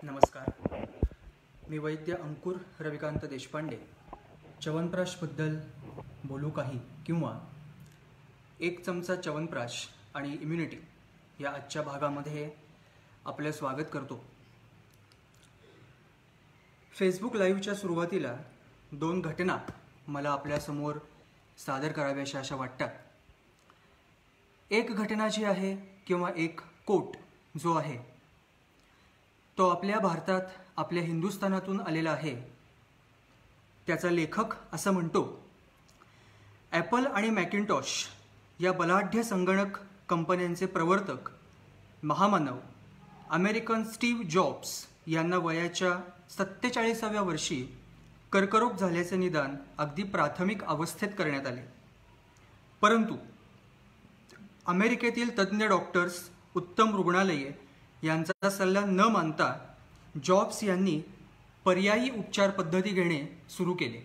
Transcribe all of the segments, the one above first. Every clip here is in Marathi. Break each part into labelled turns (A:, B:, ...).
A: नमस्कार. मी वैद्य अंकुर रविकांत देशपांडे च्यवनप्राशबद्दल बोलू काही किंवा एक चमचा च्यवनप्राश आणि इम्युनिटी या आजच्या भागामध्ये आपले स्वागत करतो. फेसबुक लाईव्हच्या सुरुवातीला 2 घटना मला आपल्यासमोर सादर कराव्याशा अशा वाटतात. एक घटना जी आहे किंवा एक कोट जो आहे तो आपल्या भारतात, आपल्या हिंदुस्थानातून आलेला आहे. त्याचा लेखक असं म्हणतो, ॲपल आणि मॅकिंटॉश या बलाढ्य संगणक कंपन्यांचे प्रवर्तक महामानव अमेरिकन स्टीव्ह जॉब्स यांना वयाच्या 47व्या वर्षी कर्करोग झाल्याचे निदान अगदी प्राथमिक अवस्थेत करण्यात आले. परंतु अमेरिकेतील तज्ज्ञ डॉक्टर्स, उत्तम रुग्णालये यांचा सल्ला न मानता जॉब्स यांनी पर्यायी उपचार पद्धती घेणे सुरू केले.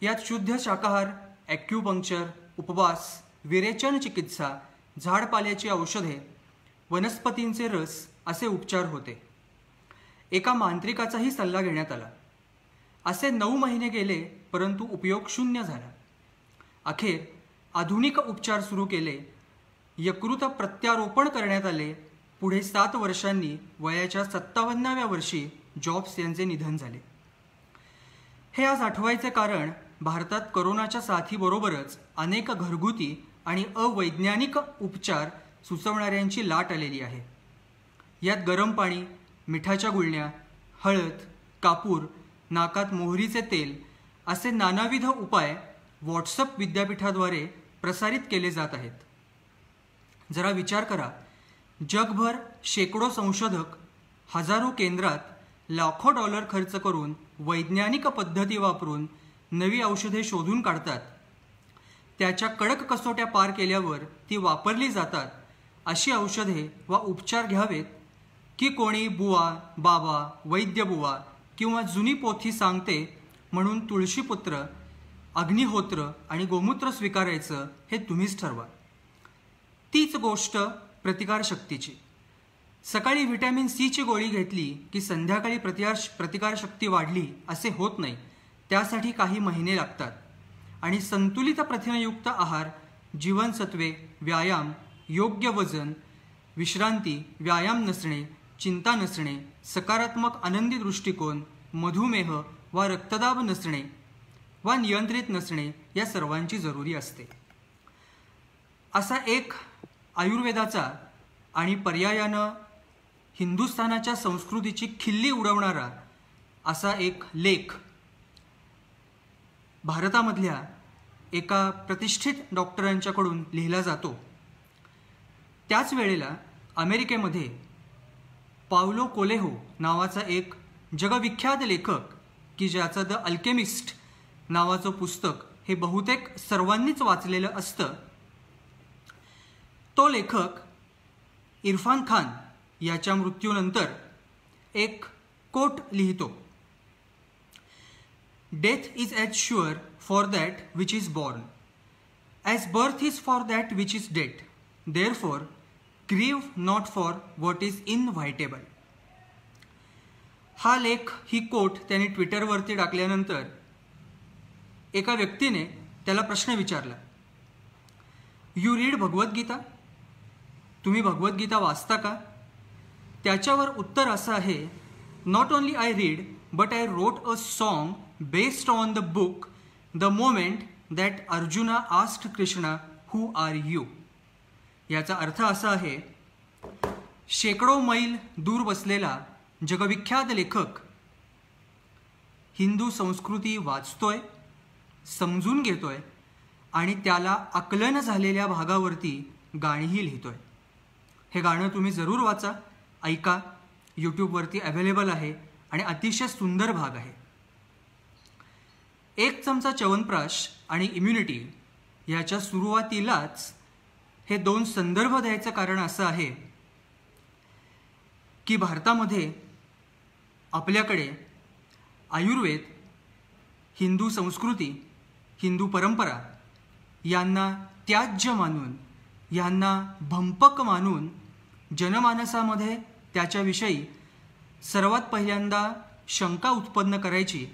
A: यात शुद्ध शाकाहार, ॲक्युपंक्चर, उपवास, विरेचन चिकित्सा, झाडपाल्याची औषधे, वनस्पतींचे रस असे उपचार होते. एका मांत्रिकाचाही सल्ला घेण्यात आला. असे 9 महिने गेले परंतु उपयोग शून्य झाला. अखेर आधुनिक उपचार सुरू केले. यकृत प्रत्यारोपण करण्यात आले. पुढे 7 वर्षांनी वयाच्या 57व्या वर्षी जॉब्स यांचे निधन झाले. हे आज आठवायचे कारण भारतात करोनाच्या साथीबरोबरच अनेक घरगुती आणि अवैज्ञानिक उपचार सुचवणाऱ्यांची लाट आलेली आहे. यात गरम पाणी, मिठाच्या गुळण्या, हळद, कापूर, नाकात मोहरीचे तेल असे नानाविध उपाय व्हॉट्सअप विद्यापीठाद्वारे प्रसारित केले जात आहेत. जरा विचार करा, जगभर शेकडो संशोधक हजारो केंद्रात लाखो डॉलर खर्च करून वैज्ञानिक पद्धती वापरून नवी औषधे शोधून काढतात. त्याच्या कडक कसोट्या पार केल्यावर ती वापरली जातात. अशी औषधे वा उपचार घ्यावेत की कोणी बुवा, बाबा, वैद्यबुवा किंवा जुनी पोथी सांगते म्हणून तुळशीपुत्र, अग्निहोत्र आणि गोमूत्र स्वीकारायचं हे तुम्हीच ठरवा. तीच गोष्ट प्रतिकारशक्तीची. सकाळी व्हिटॅमिन सीची गोळी घेतली की संध्याकाळी प्रतिकारशक्ती वाढली असे होत नाही. त्यासाठी काही महिने लागतात. आणि संतुलित प्रथिनयुक्त आहार, जीवनसत्वे, व्यायाम, योग्य वजन, विश्रांती, व्यायाम नसणे, चिंता नसणे, सकारात्मक आनंदी दृष्टिकोन, मधुमेह वा रक्तदाब नसणे वा नियंत्रित नसणे या सर्वांची जरुरी असते. असा एक आयुर्वेदाचा आणि पर्यायानं हिंदुस्थानाच्या संस्कृतीची खिल्ली उडवणारा असा एक लेख भारतामधल्या एका प्रतिष्ठित डॉक्टरांच्याकडून लिहिला जातो. त्याच वेळेला अमेरिकेमध्ये पावलो कोलेहो नावाचा एक जगविख्यात लेखक की ज्याचं द अल्केमिस्ट नावाचं पुस्तक हे बहुतेक सर्वांनीच वाचलेलं असतं, तो लेखक इरफान खान याच्या मृत्यूनंतर एक कोट लिहितो. Death is as sure for that which is born as birth is for that which is dead. Therefore grieve not for what is inevitable. हा लेख, ही कोट त्यांनी ट्विटरवरती टाकल्यानंतर एका व्यक्तीने त्याला प्रश्न विचारला, यू रीड भगवद्गीता? तुम्ही भगवद्गीता वाचता का? त्याच्यावर उत्तर असं आहे, not only I read but I wrote a song based on the book the moment that Arjuna asked Krishna who are you. याचा अर्थ असा आहे, शेकडो मैल दूर बसलेला जगविख्यात लेखक हिंदू संस्कृती वाचतोय, समजून घेतोय आणि त्याला आकलन झालेल्या भागावरती गाणीही लिहितोय. हे गाणं तुम्ही जरूर वाचा, ऐका. यूट्यूबवरती अवेलेबल आहे आणि अतिशय सुंदर भाग आहे. एक चमचा च्यवनप्राश आणि इम्युनिटी याच्या सुरुवातीलाच हे 2 संदर्भ द्यायचं कारण असं आहे की भारतामध्ये आपल्याकडे आयुर्वेद, हिंदू संस्कृती, हिंदू परंपरा यांना त्याज्य मानून, यांना भंपक मानून जनमानसामध्ये त्याच्याविषयी सर्वात पहिल्यांदा शंका उत्पन्न करायची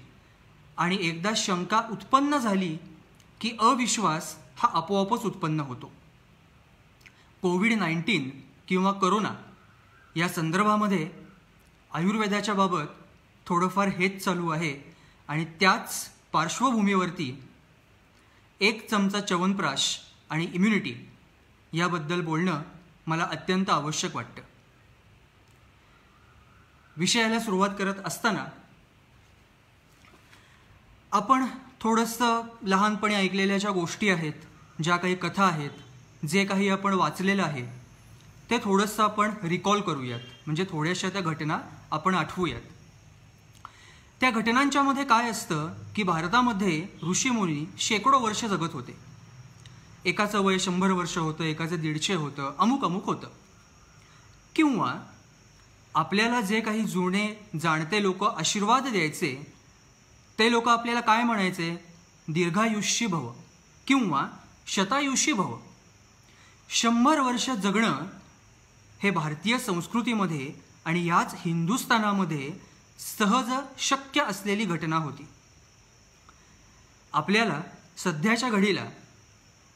A: आणि एकदा शंका उत्पन्न झाली की अविश्वास हा आपोआपच उत्पन्न होतो. कोविड-19 किंवा कोरोना या संदर्भामध्ये आयुर्वेदाच्या बाबत थोडंफार हेच चालू आहे आणि त्याच पार्श्वभूमीवरती 1 चमचा च्यवनप्राश आणि इम्युनिटी याबद्दल बोलणं मला अत्यंत आवश्यक वाटतं. विषयाला सुरुवात करत असताना आपण थोडंसं लहानपणी ऐकलेल्या ज्या गोष्टी आहेत, ज्या काही कथा आहेत, जे काही आपण वाचलेलं आहे ते थोडंसं आपण रिकॉल करूयात, म्हणजे थोड्याशा त्या घटना आपण आठवूयात. त्या घटनांच्यामध्ये काय असतं की भारतामध्ये ऋषीमुनी शेकडो वर्ष जगत होते. एकाचं वय 100 वर्ष होतं, एकाचं 150 होतं, अमुक होतं. किंवा आपल्याला जे काही जुने जाणते लोक आशीर्वाद द्यायचे ते लोक आपल्याला काय म्हणायचे, दीर्घायुष्य भव किंवा शतायुषी भव. 100 वर्ष जगणं हे भारतीय संस्कृतीमध्ये आणि याच हिंदुस्थानामध्ये सहज शक्य असलेली घटना होती. आपल्याला सध्याच्या घडीला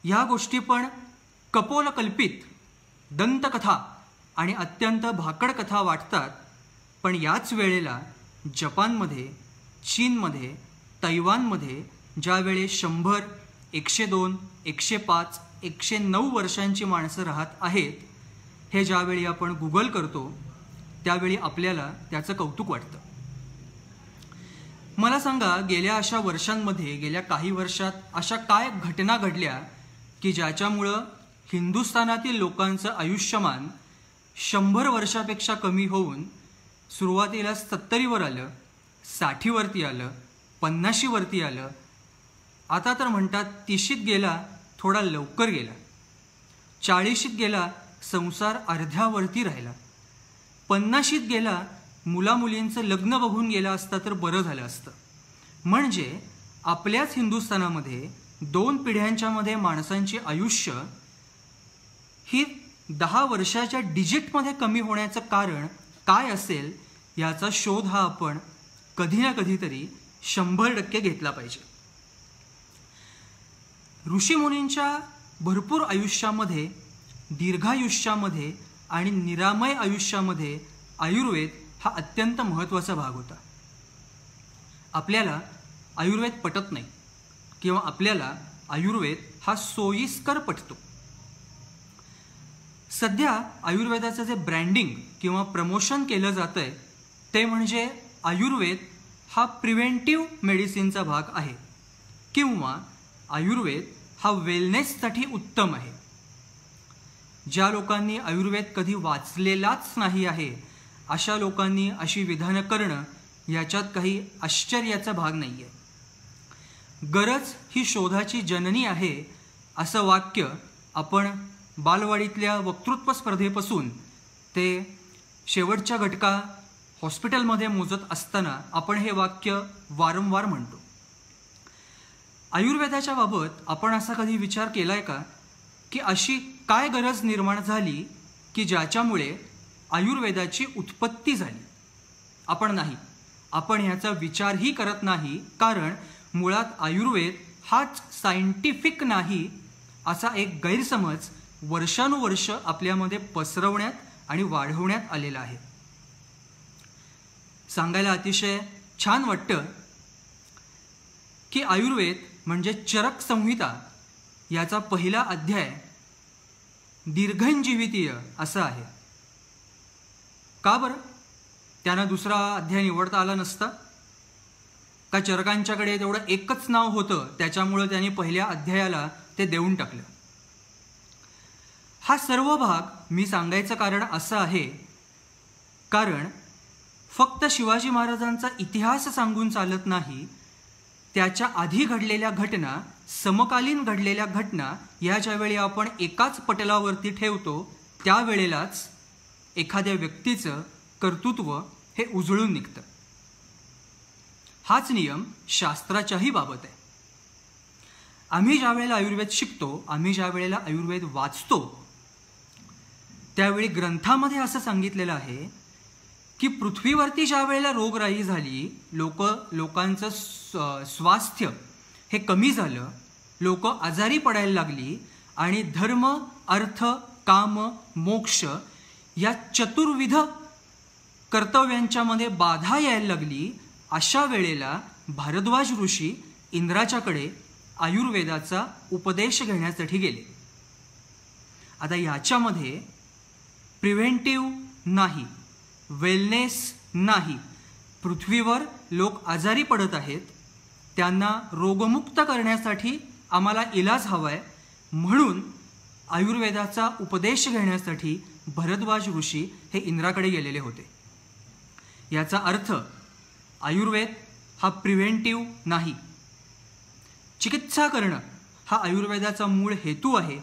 A: ह्या गोष्टी पण कपोलकल्पित दंतकथा आणि अत्यंत भाकड कथा वाटतात, पण याच वेळेला जपानमध्ये, चीनमध्ये, तैवानमध्ये ज्यावेळी 100, 102, 105, 109 वर्षांची माणसं राहत आहेत, हे ज्यावेळी आपण गुगल करतो त्यावेळी आपल्याला त्याचं कौतुक वाटतं. मला सांगा, गेल्या अशा वर्षांमध्ये, गेल्या काही वर्षात अशा काय घटना घडल्या की ज्याच्यामुळं हिंदुस्थानातील लोकांचं आयुष्यमान 100 वर्षापेक्षा कमी होऊन सुरुवातीला 70वर आलं, 60वरती आलं, 50वरती आलं, आता तर म्हणतात 30शीत गेला, थोडा लवकर गेला, 40शीत गेला, संसार अर्ध्यावरती राहिला, 50शीत गेला, मुलामुलींचं लग्न बघून गेला असता तर बरं झालं असतं. म्हणजे आपल्याच हिंदुस्थानामध्ये 2 पिढ्यांच्या मध्ये माणसांची आयुष्य ही 10 वर्षाच्या डिजिटमध्ये कमी होण्याचं कारण काय असेल याचा शोध हा आपण कधी ना कधीतरी 100% घेतला पाहिजे. ऋषीमुनींच्या भरपूर आयुष्यामध्ये, दीर्घायुष्यामध्ये आणि निरामय आयुष्यामध्ये आयुर्वेद हा अत्यंत महत्त्वाचा भाग होता. आपल्याला आयुर्वेद पटत नाही किंवा आपल्याला आयुर्वेद हा सोयीस्कर पटतो. सध्या आयुर्वेदाचं जे ब्रँडिंग किंवा प्रमोशन केलं जातं आहे ते म्हणजे आयुर्वेद हा प्रिव्हेंटिव्ह मेडिसिनचा भाग आहे किंवा आयुर्वेद हा वेलनेससाठी उत्तम आहे. ज्या लोकांनी आयुर्वेद कधी वाचलेलाच नाही आहे अशा लोकांनी अशी विधानं करणं याच्यात काही आश्चर्याचा भाग नाही आहे. गरज ही शोधाची जननी आहे असं वाक्य आपण बालवाडीतल्या वक्तृत्व स्पर्धेपासून ते शेवटच्या घटका हॉस्पिटलमध्ये मोजत असताना आपण हे वाक्य वारंवार म्हणतो. आयुर्वेदाच्या बाबत आपण असा कधी विचार केलाय का की अशी काय गरज निर्माण झाली की ज्याच्यामुळे आयुर्वेदाची उत्पत्ती झाली? आपण ह्याचा विचारही करत नाही, कारण मुळात आयुर्वेद हाच सायंटिफिक नाही असा एक गैरसमज वर्षानुवर्ष आपल्यामध्ये पसरवण्यात आणि वाढवण्यात आलेला आहे. सांगायला अतिशय छान वाटतं की आयुर्वेद म्हणजे चरक संहिता याचा पहिला अध्याय दीर्घंजीवितीय असा आहे. का बरं त्यांना दुसरा अध्याय निवडता आला नसता का? चरकांच्याकडे तेवढं एकच नाव होतं त्याच्यामुळे त्यांनी पहिल्या अध्यायाला ते देऊन टाकलं. हा सर्व भाग मी सांगायचं कारण असं आहे कारण फक्त शिवाजी महाराजांचा इतिहास सांगून चालत नाही, त्याच्या आधी घडलेल्या घटना, समकालीन घडलेल्या घटना या ज्यावेळी आपण एकाच पटलावरती ठेवतो त्यावेळेलाच एखाद्या व्यक्तीचं कर्तृत्व हे उजळून निघतं. हाच नियम शास्त्राच्याही बाबत आहे. आम्ही ज्या वेळेला आयुर्वेद शिकतो, आम्ही ज्या वेळेला आयुर्वेद वाचतो त्यावेळी ग्रंथामध्ये असं सांगितलेलं आहे की पृथ्वीवरती ज्या वेळेला रोगराई झाली, लोकांचं स्वास्थ्य हे कमी झालं, लोक आजारी पडायला लागली आणि धर्म, अर्थ, काम, मोक्ष या चतुर्विध कर्तव्यांच्यामध्ये बाधा यायला लागली, अशा वेळेला भारद्वाज ऋषी इंद्राच्याकडे आयुर्वेदाचा उपदेश घेण्यासाठी गेले. आता याच्यामध्ये प्रिव्हेंटिव्ह नाही, वेलनेस नाही. पृथ्वीवर लोक आजारी पडत आहेत, त्यांना रोगमुक्त करण्यासाठी आम्हाला इलाज हवाय, म्हणून आयुर्वेदाचा उपदेश घेण्यासाठी भरद्वाज ऋषी हे इंद्राकडे गेलेले होते. याचा अर्थ आयुर्वेद हा प्रिव्हेंटिव्ह नाही. चिकित्सा करणं हा आयुर्वेदाचा मूळ हेतू आहे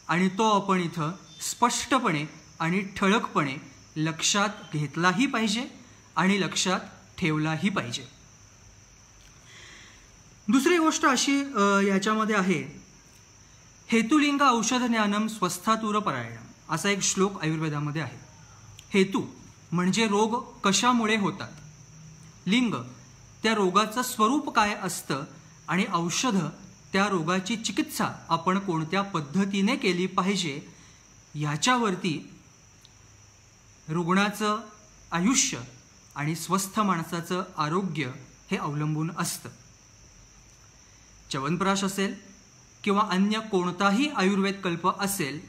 A: आणि तो आपण इथं स्पष्टपणे आणि ठळकपणे लक्षात घेतलाही पाहिजे आणि लक्षात ठेवलाही पाहिजे. दुसरी गोष्ट अशी याच्यामध्ये आहे, हेतुलिंग औषध ज्ञानम स्वस्थातुर परायणम असा एक श्लोक आयुर्वेदामध्ये आहे. हेतू म्हणजे रोग कशामुळे होतात, लिंग त्या रोगाचं स्वरूप काय असतं आणि औषध त्या रोगाची चिकित्सा आपण कोणत्या पद्धतीने केली पाहिजे ह्याच्यावरती रुग्णाचं आयुष्य आणि स्वस्थ माणसाचं आरोग्य हे अवलंबून असतं. च्यवनप्राश असेल किंवा अन्य कोणताही आयुर्वेद कल्प असेल,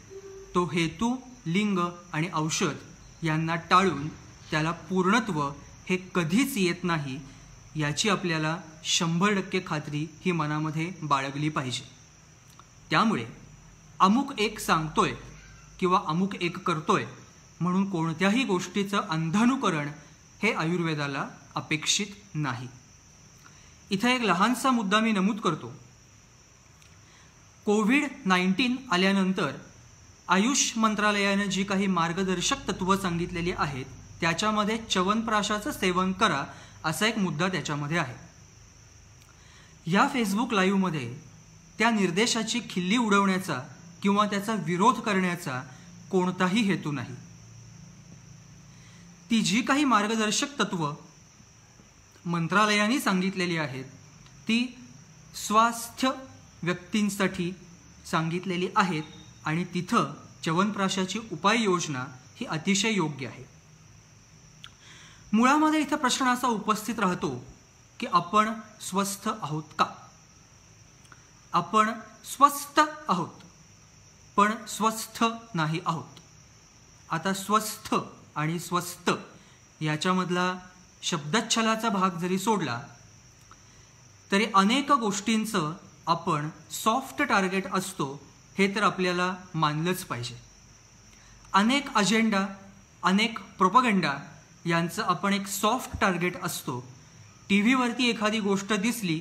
A: तो हेतू, लिंग आणि औषध यांना टाळून त्याला पूर्णत्व हे कधीच येत नाही, याची आपल्याला 100% खात्री ही मनामध्ये बाळगली पाहिजे. त्यामुळे अमुक एक सांगतोय किंवा अमुक एक करतोय म्हणून कोणत्याही गोष्टीचं अंधानुकरण हे आयुर्वेदाला अपेक्षित नाही. इथं एक लहानसा मुद्दा मी नमूद करतो. कोविड-19 आल्यानंतर आयुष मंत्रालयानं जी काही मार्गदर्शक तत्त्व सांगितलेली आहेत त्याच्यामध्ये च्यवनप्राशाचं सेवन करा असा एक मुद्दा त्याच्यामध्ये आहे. या फेसबुक लाईव्हमध्ये त्या निर्देशाची खिल्ली उडवण्याचा किंवा त्याचा विरोध करण्याचा कोणताही हेतू नाही. ती जी काही मार्गदर्शक तत्व मंत्रालयाने सांगितलेली आहेत ती स्वास्थ्य व्यक्तींसाठी सांगितलेली आहेत आणि तिथं च्यवनप्राशाची उपाययोजना ही अतिशय योग्य आहे. मुळामध्ये इथं प्रश्न असा उपस्थित राहतो की आपण स्वस्थ आहोत का? आपण स्वस्थ आहोत पण स्वस्थ नाही आहोत. आता स्वस्थ आणि स्वस्थ याच्यामधला शब्दच्छलाचा भाग जरी सोडला तरी अनेक गोष्टींचं आपण सॉफ्ट टार्गेट असतो हे तर आपल्याला मानलंच पाहिजे. अनेक अजेंडा, अनेक प्रोपगंडा यांचं आपण एक सॉफ्ट टार्गेट असतो. टी व्हीवरती एखादी गोष्ट दिसली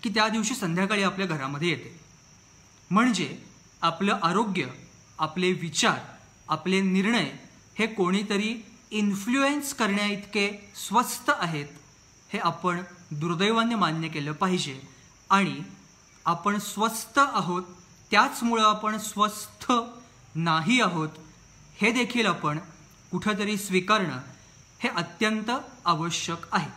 A: की त्या दिवशी संध्याकाळी आपल्या घरामध्ये येते. म्हणजे आपलं आरोग्य, आपले विचार, आपले निर्णय हे कोणीतरी इन्फ्लुएन्स करण्याइतके स्वस्थ आहेत हे आपण दुर्दैवाने मान्य केलं पाहिजे. आणि आपण स्वस्थ आहोत त्याचमुळं आपण स्वस्थ नाही आहोत हे देखील आपण कुठंतरी स्वीकारणं हे अत्यंत आवश्यक आहे.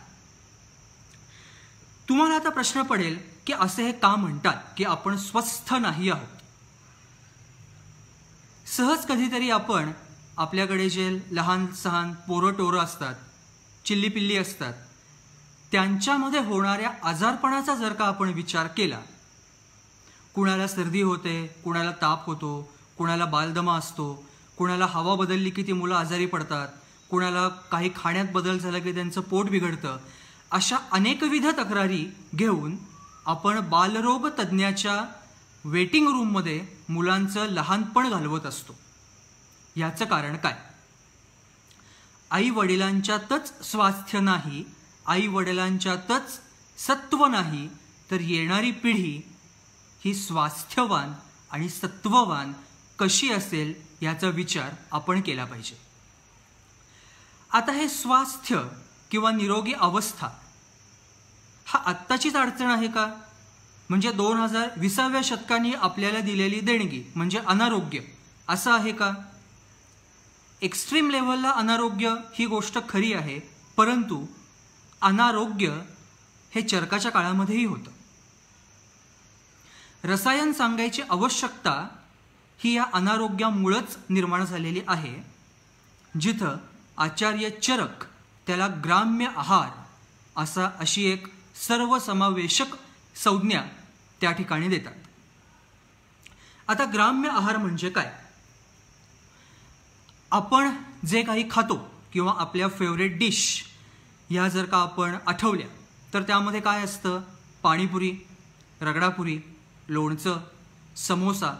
A: तुम्हाला आता प्रश्न पडेल की असे हे का म्हणतात की आपण स्वस्थ नाही आहोत? सहज कधीतरी आपण आपल्याकडे जे लहान सहान पोरं टोरं असतात, चिल्लीपिल्ली असतात, त्यांच्यामध्ये होणाऱ्या आजारपणाचा जर का आपण विचार केला, कुणाला सर्दी होते, कुणाला ताप होतो, कुणाला बालदमा असतो, कुणाला हवा बदलली की ती मुलं आजारी पडतात, कुणाला काही खाण्यात बदल झाला की त्यांचं पोट बिघडतं, अशा अनेकविध तक्रारी घेऊन आपण बालरोग तज्ज्ञाच्या वेटिंग रूममध्ये मुलांचं लहानपण घालवत असतो. याचं कारण काय? आई वडिलांच्यातच स्वास्थ्य नाही, आई वडिलांच्यातच सत्व नाही, तर येणारी पिढी ही स्वास्थ्यवान आणि सत्ववान कशी असेल याचा विचार आपण केला पाहिजे. आता हे स्वास्थ्य किंवा निरोगी अवस्था हा आत्ताचीच अडचण आहे का? म्हणजे 2020व्या शतकाने आपल्याला दिलेली देणगी म्हणजे अनारोग्य असं आहे का? एक्स्ट्रीम लेव्हलला अनारोग्य ही गोष्ट खरी आहे, परंतु अनारोग्य हे चरकाच्या काळामध्येही होतं. रसायन सांगायची आवश्यकता ही या अनारोग्यामुळेच निर्माण झालेली आहे, जिथं आचार्य चरक त्याला ग्राम्य आहार अशी एक सर्वसमावेशक संज्ञा त्या ठिकाणी देतात. आता ग्राम्य आहार म्हणजे काय? आपण जे काही खातो किंवा आपल्या फेवरेट डिश ह्या जर का आपण आठवल्या तर त्यामध्ये काय असतं? पाणीपुरी, रगडापुरी, लोणचं, समोसा,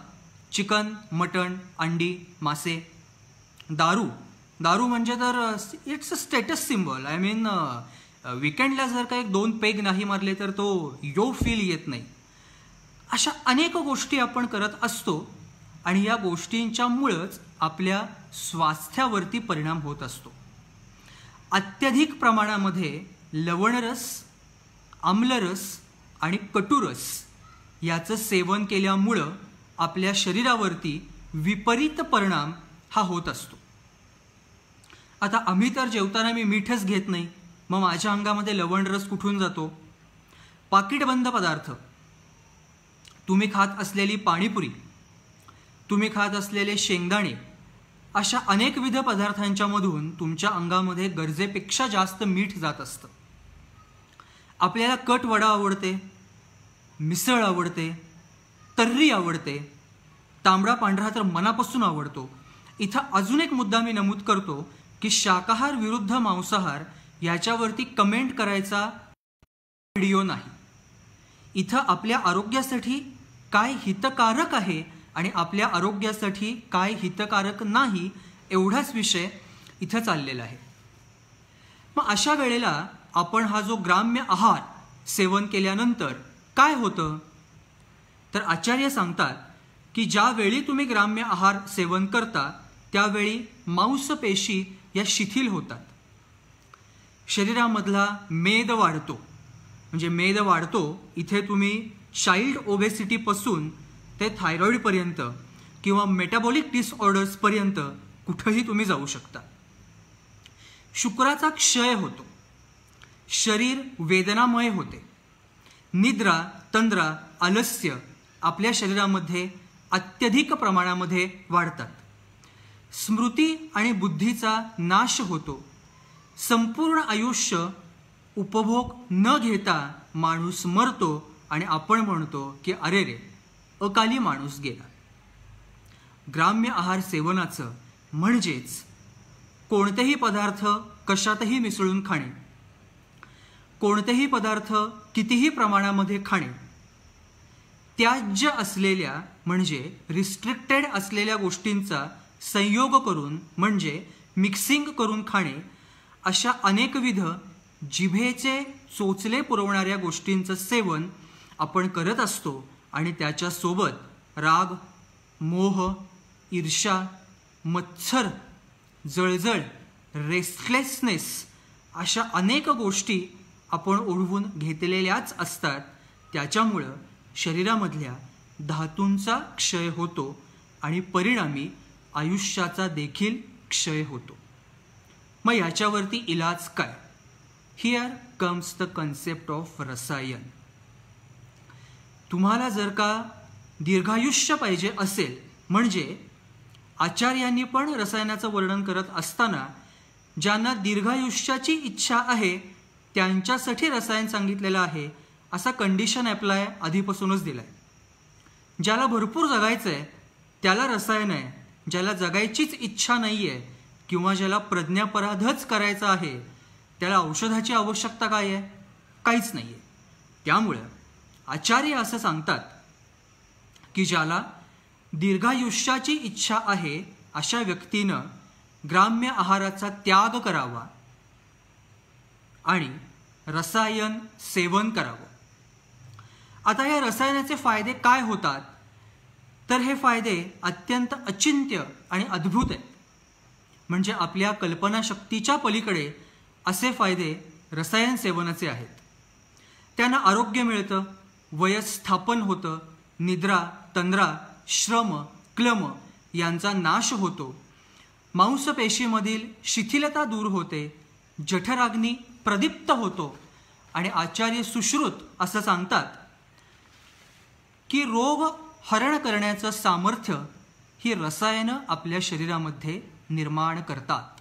A: चिकन, मटण, अंडी, मासे. दारू म्हणजे तर it's a status symbol. I mean विकेंडला जर का 1-2 पेग नाही मारले तर तो फील येत नाही. अशा अनेक गोष्टी आपण करत असतो आणि या गोष्टींच्यामुळेच आपल्या स्वास्थ्यावरती परिणाम होत असतो. अत्यधिक प्रमाणामध्ये लवणरस, आम्लरस आणि कटुरस याचं सेवन केल्यामुळं आपल्या शरीरावरती विपरीत परिणाम हा होत असतो. आता आम्ही तर जेवताना मी मीठच घेत नाही, मग माझ्या अंगामध्ये लवणरस कुठून जातो? पाकिटबंद पदार्थ, तुम्ही खात असलेली पाणीपुरी, तुम्ही खात असलेले शेंगदाणे, अशा अनेकविध पदार्थांच्या मधून तुमच्या अंगामध्ये गरजेपेक्षा जास्त मीठ जात असतं. आपल्याला कट वडा आवडते, मिसळ आवडते, तर्री आवडते, तांबडा पांढरा तर मनापासून आवडतो. इथं अजून एक मुद्दा मी नमूद करतो की शाकाहार विरुद्ध मांसाहार याच्यावरती कमेंट करायचा व्हिडिओ नाही. इथं आपल्या आरोग्यासाठी काय हितकारक आहे आणि आपल्या आरोग्यासाठी काय हितकारक नाही एवढाच विषय इथं चाललेला आहे. मग अशा वेळेला आपण हा जो ग्राम्य आहार सेवन केल्यानंतर काय होतं? तर आचार्य सांगतात की ज्यावेळी तुम्ही ग्राम्य आहार सेवन करता त्यावेळी मांसपेशी या शिथिल होतात, शरीरामधला मेद वाढतो. म्हणजे मेद वाढतो इथे तुम्ही चाइल्ड ओबेसिटीपासून ते थायरॉइडपर्यंत किंवा मेटाबॉलिक डिसऑर्डर्सपर्यंत कुठंही तुम्ही जाऊ शकता. शुक्राचा क्षय होतो, शरीर वेदनामय होते, निद्रा, तंद्रा, आलस्य आपल्या शरीरामध्ये अत्यधिक प्रमाणामध्ये वाढतात, स्मृती आणि बुद्धीचा नाश होतो, संपूर्ण आयुष्य उपभोग न घेता माणूस मरतो आणि आपण म्हणतो की अरे रे, अकाली माणूस गेला. ग्राम्य आहार सेवनाचं म्हणजेच कोणतेही पदार्थ कशातही मिसळून खाणे, कोणतेही पदार्थ कितीही प्रमाणामध्ये खाणे, त्याज्य असलेल्या म्हणजे रिस्ट्रिक्टेड असलेल्या गोष्टींचा संयोग करून म्हणजे मिक्सिंग करून खाणे, अशा अनेकविध जिभेचे चोचले पुरवणाऱ्या गोष्टींचं सेवन आपण करत असतो आणि त्याच्यासोबत राग, मोह, ईर्ष्या, मत्सर, जळजळ, रेस्टलेसनेस अशा अनेक गोष्टी आपण ओढवून घेतलेल्याच असतात. त्याच्यामुळं शरीरामधल्या धातूंचा क्षय होतो आणि परिणामी आयुष्याचा देखील क्षय होतो. मग याच्यावरती इलाज काय? Here comes the concept of रसायन. तुम्हाला जर का दीर्घायुष्य पाहिजे असेल, म्हणजे आचार्यांनी पण रसायनाचं वर्णन करत असताना ज्यांना दीर्घायुष्याची इच्छा आहे त्यांच्यासाठी रसायन सांगितलेलं आहे असा कंडिशन अप्लाय आधीपासूनच दिलाय. ज्याला भरपूर जगायचं आहे त्याला रसायन आहे, ज्याला जगायचीच इच्छा नाही आहे किंवा ज्याला प्रज्ञापराधच करायचा आहे त्याला औषधाची आवश्यकता काय आहे? काहीच नाही आहे. त्यामुळं आचार्य असं सांगतात की ज्याला दीर्घायुष्याची इच्छा आहे अशा व्यक्तीनं ग्राम्य आहाराचा त्याग करावा आणि रसायन सेवन करावं. आता या रसायनाचे फायदे काय होतात? तर हे फायदे अत्यंत अचिंत्य आणि अद्भुत आहेत. म्हणजे आपल्या कल्पनाशक्तीच्या पलीकडे असे फायदे रसायन सेवनाचे आहेत. त्यांना आरोग्य मिळतं, वयस्थापन होतं, निद्रा, तंद्रा, श्रम, क्लम यांचा नाश होतो, मांसपेशीमधील शिथिलता दूर होते, जठराग्नी प्रदीप्त होतो आणि आचार्य सुश्रुत असं सांगतात की रोग हरण करण्याचं सामर्थ्य ही रसायनं आपल्या शरीरामध्ये निर्माण करतात.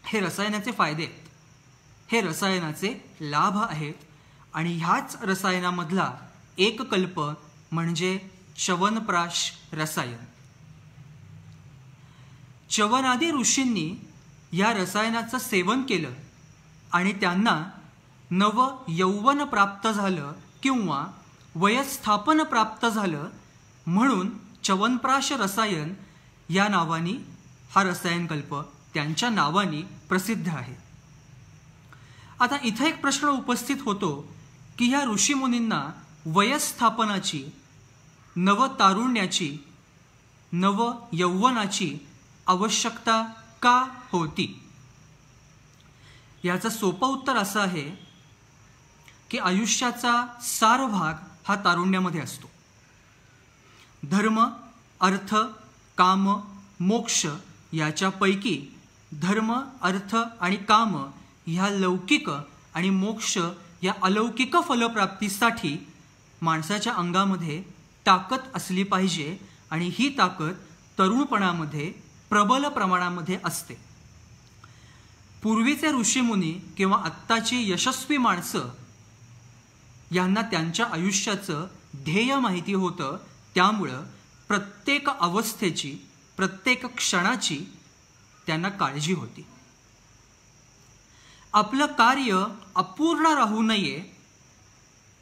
A: हे रसायनाचे फायदे आहेत, हे रसायनाचे लाभ आहेत. आणि ह्याच रसायनामधला एक कल्प म्हणजे च्यवनप्राश रसायन. च्यवनादी ऋषींनी या रसायनाचं सेवन केलं आणि त्यांना नव यौवन प्राप्त झालं किंवा वयस्थापन प्राप्त झालं, म्हणून च्यवनप्राश रसायन या नावाने हा रसायनकल्प त्यांच्या नावाने प्रसिद्ध आहे. आता इथं एक प्रश्न उपस्थित होतो की ह्या ऋषीमुनींना वयस्थापनाची, नवतारुण्याची, नव यौवनाची आवश्यकता का होती? याचं सोपं उत्तर असं आहे की आयुष्याचा सार भाग हा तारुण्यामध्ये असतो. धर्म, अर्थ, काम, मोक्ष याच्यापैकी धर्म, अर्थ आणि काम ह्या लौकिक आणि मोक्ष या अलौकिक फलप्राप्तीसाठी माणसाच्या अंगामध्ये ताकद असली पाहिजे आणि ही ताकद तरुणपणामध्ये प्रबल प्रमाणामध्ये असते. पूर्वीचे ऋषीमुनी किंवा आत्ताची यशस्वी माणसं यांना त्यांच्या आयुष्याचं ध्येय माहिती होतं, त्यामुळं प्रत्येक अवस्थेची, प्रत्येक क्षणाची त्यांना काळजी होती. आपलं कार्य अपूर्ण राहू नये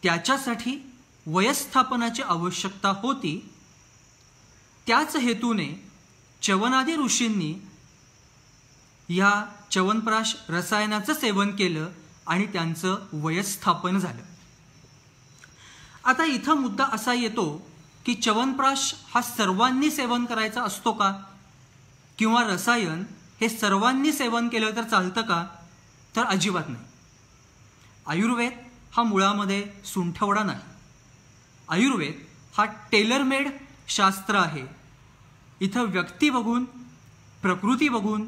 A: त्याच्यासाठी वयस्थापनाची आवश्यकता होती. त्याच हेतूने च्यवनादी ऋषींनी या च्यवनप्राश रसायनाचं सेवन केलं आणि त्यांचं वयस्थापन झालं. आता इथं मुद्दा असा येतो की च्यवनप्राश हा सर्वांनी सेवन करायचा असतो का, किंवा रसायन हे सर्वांनी सेवन केलं तर चालतं का? तर अजिबात नाही. आयुर्वेद हा मुळामध्ये सुंठवडा नाही. आयुर्वेद हा टेलरमेड शास्त्र आहे. इथं व्यक्ती बघून, प्रकृती बघून,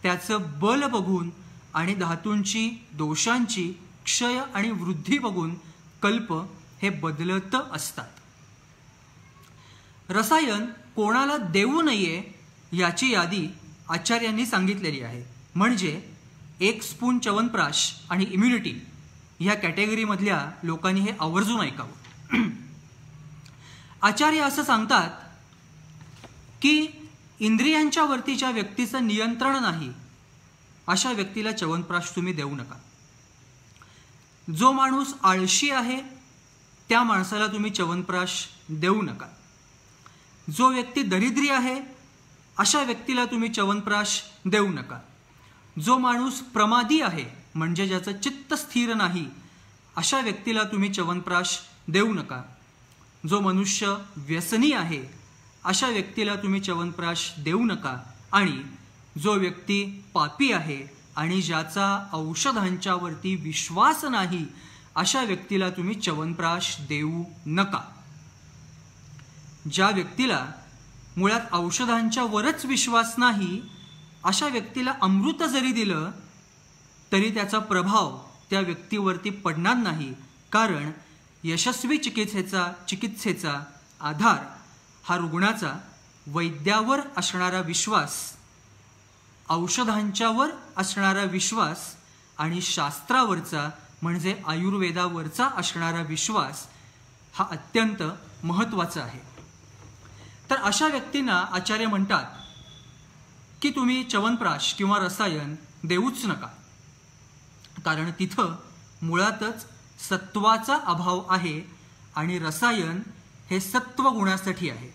A: त्याचं बल बघून आणि धातूंची, दोषांची क्षय आणि वृद्धी बघून कल्प हे बदलत असतात. रसायन कोणाला देऊ नये याची यादी आचार्यांनी सांगितलेली आहे. म्हणजे 1 स्पून च्यवनप्राश आणि इम्युनिटी ह्या कॅटेगरीमधल्या लोकांनी हे आवर्जून ऐकावं. आचार्य असं सांगतात की इंद्रियांच्या वरतीच्या व्यक्तीचं नियंत्रण नाही अशा व्यक्तीला च्यवनप्राश तुम्ही देऊ नका. जो माणूस आळशी आहे त्या माणसाला तुम्ही च्यवनप्राश देऊ नका. जो व्यक्ती दरिद्री आहे अशा व्यक्तीला तुम्ही च्यवनप्राश देऊ नका. जो माणूस प्रमादी आहे म्हणजे ज्याचं चित्त स्थिर नाही अशा व्यक्तीला तुम्ही च्यवनप्राश देऊ नका. जो मनुष्य व्यसनी आहे अशा व्यक्तीला तुम्ही च्यवनप्राश देऊ नका. आणि जो व्यक्ती पापी आहे आणि ज्याचा औषधांच्या वरती विश्वास नाही अशा व्यक्तीला तुम्ही च्यवनप्राश देऊ नका. ज्या व्यक्तीला मुळात औषधांच्या वरच विश्वास नाही अशा व्यक्तीला अमृत जरी दिलं तरी त्याचा प्रभाव त्या व्यक्तीवरती पडणार नाही. कारण यशस्वी चिकित्सेचा आधार हा रुग्णाचा वैद्यावर असणारा विश्वास, औषधांच्यावर असणारा विश्वास आणि शास्त्रावरचा म्हणजे आयुर्वेदावरचा असणारा विश्वास हा अत्यंत महत्त्वाचा आहे. तर अशा व्यक्तींना आचार्य म्हणतात की तुम्ही च्यवनप्राश किंवा रसायन देऊच नका. कारण तिथं मुळातच सत्वाचा अभाव आहे आणि रसायन हे सत्व गुणासाठी आहे.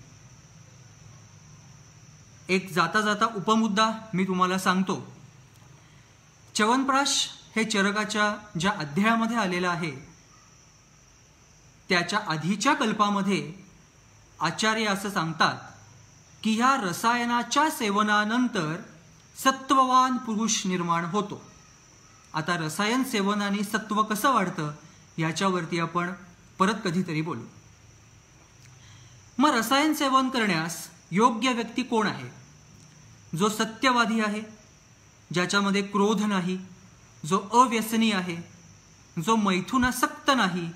A: एक जाता जाता उपमुद्दा मी तुम्हाला सांगतो. च्यवनप्राश हे चरकाच्या ज्या अध्यायामध्ये आलेलं आहे त्याच्या आधीच्या कल्पामध्ये आचार्य असं सांगतात की ह्या रसायनाच्या सेवनानंतर सत्ववान पुरुष निर्माण होतो. आता रसायन सेवनाने सत्व कसं वाढतं याच्यावरती आपण परत कधीतरी बोलू. मग रसायन सेवन करण्यास योग्य व्यक्ती कोण आहे? जो सत्यवादी आहे, ज्याच्यामध्ये क्रोध नाही, जो अव्यसनी आहे, जो मैथुनासक्त नाही,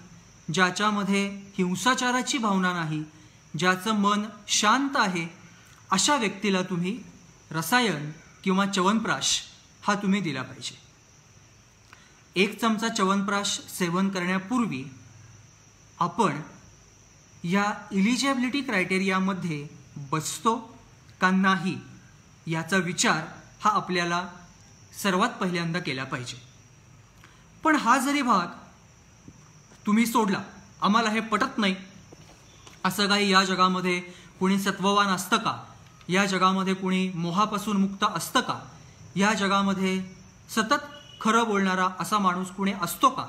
A: ज्याच्यामध्ये हिंसाचाराची भावना नाही, ज्याचं मन शांत आहे, अशा व्यक्तीला तुम्ही रसायन किंवा च्यवनप्राश हा तुम्ही दिला पाहिजे. 1 चमचा च्यवनप्राश सेवन करण्यापूर्वी आपण या इलिजिबिलिटी क्रायटेरियामध्ये बसतो का नाही याचा विचार हा आपल्याला सर्वात पहिल्यांदा केला पाहिजे. पण हा जरी भाग तुम्ही सोडला, आम्हाला हे पटत नाही, असं काही या जगामध्ये कुणी सत्ववान असतं का, या जगामध्ये कुणी मोहापासून मुक्त असतं का, या जगामध्ये सतत खरं बोलणारा असा माणूस कुणी असतो का,